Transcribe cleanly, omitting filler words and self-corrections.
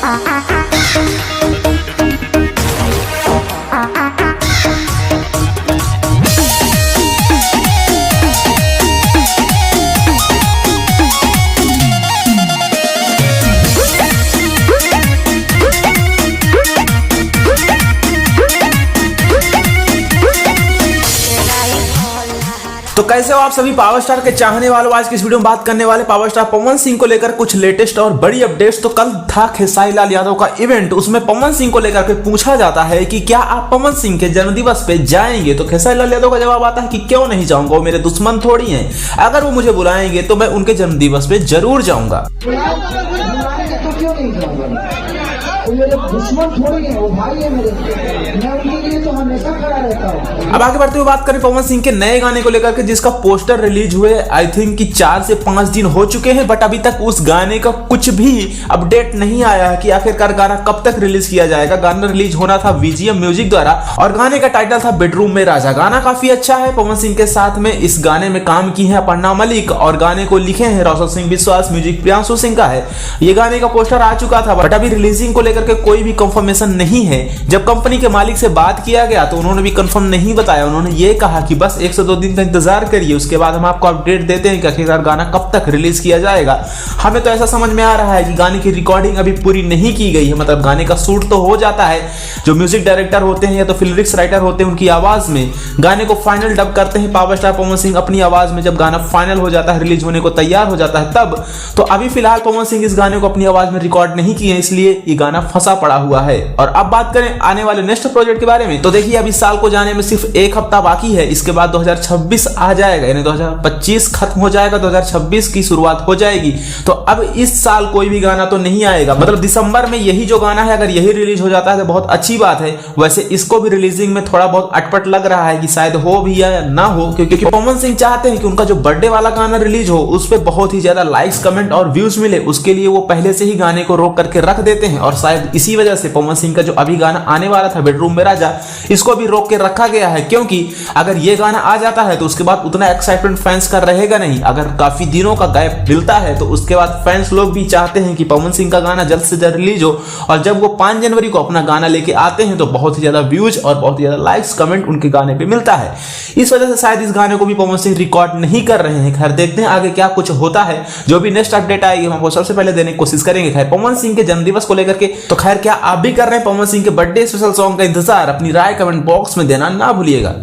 तो कैसे हो आप सभी पावर स्टार के चाहने वालों। आज की इस वीडियो में बात करने वाले पावर स्टार पवन सिंह को लेकर कुछ लेटेस्ट और बड़ी अपडेट्स। तो कल था खेसारी लाल यादव का इवेंट, उसमें पवन सिंह को लेकर के पूछा जाता है कि क्या आप पवन सिंह के जन्मदिवस पे जाएंगे, तो खेसारी लाल यादव का जवाब आता है कि क्यों नहीं जाऊंगा, वो मेरे दुश्मन थोड़ी हैं, अगर वो मुझे बुलाएंगे तो मैं उनके जन्मदिवस पे जरूर जाऊंगा। वो मेरे दुश्मन थोड़ी है, वो भाई है मेरे, मैं उनके लिए तो हमेशा खड़ा रहता हूँ। अब आगे बढ़ते हुए बात करें पवन सिंह के नए गाने को लेकर के, जिसका पोस्टर रिलीज हुए आई थिंक कि 4 से 5 दिन हो चुके हैं, बट अभी तक उस गाने का कुछ भी अपडेट नहीं आया है कि आखिरकार गाना कब तक रिलीज किया जाएगा। गाना रिलीज होना था VGM म्यूजिक द्वारा और गाने का टाइटल था बेडरूम में राजा। गाना काफी अच्छा है। पवन सिंह के साथ में इस गाने में काम की है अपर्णा मलिक और गाने को लिखे हैं रोशन सिंह विश्वास, म्यूजिक प्रियांशु सिंह का है। ये गाने का पोस्टर आ चुका था, बट अभी रिलीजिंग को लेकर के कोई भी कंफर्मेशन नहीं है। जब कंपनी के मालिक से बात किया गया तो उन्होंने भी कंफर्म नहीं बताया। उन्होंने ये कहा कि बस 1 से 2 दिन का इंतजार करिए, उसके बाद हम आपको अपडेट देते हैं कि आखिरकार गाना कब तक रिलीज किया जाएगा। हमें तो ऐसा समझ में आ रहा है कि गाने की रिकॉर्डिंग अभी पूरी नहीं की गई है, मतलब गाने का शूट तो हो जाता है, जो म्यूजिक डायरेक्टर होते हैं या तो लिरिक्स राइटर होते हैं उनकी आवाज में गाने को फाइनल डब करते हैं पावर स्टार पवन सिंह अपनी आवाज में। जब गाना फाइनल हो जाता है, रिलीज होने को तैयार हो जाता है तब। तो अभी फिलहाल पवन सिंह इस गाने को अपनी आवाज में रिकॉर्ड नहीं किए, इसलिए ये गाना फंसा पड़ा हुआ है। और अब बात करें आने वाले नेक्स्ट प्रोजेक्ट के बारे में, तो देखिए अभी साल को जाने में सिर्फ 1 हफ्ता बाकी है, इसके बाद 2026 आ जाएगा, यानी 2025 खत्म हो जाएगा, 2026 की शुरुआत हो जाएगी। तो अब इस साल कोई भी गाना तो नहीं आएगा, मतलब दिसंबर में यही जो गाना है अगर यही रिलीज हो जाता है तो बहुत अच्छी बात है। वैसे इसको भी रिलीजिंग में थोड़ा बहुत अटपट लग रहा है कि शायद हो भी या ना हो, क्योंकि पवन सिंह चाहते हैं कि उनका जो बर्थडे वाला गाना रिलीज हो उस पर बहुत ही ज्यादा लाइक्स, कमेंट और व्यूज मिले। उसके लिए वो पहले से ही गाने को रोक करके रख देते हैं और शायद इसी वजह से पवन सिंह का जो अभी गाना आने वाला था बेडरूम में राजा, इसको भी रोक के रखा गया है, क्योंकि अगर ये गाना आ जाता है तो उसके बाद उतना एक्साइटमेंट फैंस का रहेगा नहीं। अगर काफी दिनों का गैप मिलता है तो उसके बाद फैंस लोग भी चाहते हैं कि पवन सिंह का गाना जल्द से जल्द रिलीज हो, और जब वो 5 जनवरी को अपना गाना लेके आते हैं तो बहुत ही ज्यादा व्यूज और बहुत ही ज्यादा लाइक्स, कमेंट उनके गाने पे मिलता है। इस वजह से शायद इस गाने को भी पवन सिंह रिकॉर्ड नहीं कर रहे हैं। खैर देखते हैं आगे क्या कुछ होता है, जो भी नेक्स्ट अपडेट आएगी हम आपको सबसे पहले देने की कोशिश करेंगे। खैर पवन सिंह के जन्मदिवस को लेकर के तो खैर क्या आप भी कर रहे हैं पवन सिंह के बर्थडे स्पेशल सॉन्ग का इंतजार? अपनी राय कमेंट बॉक्स में देना ना भूलिएगा।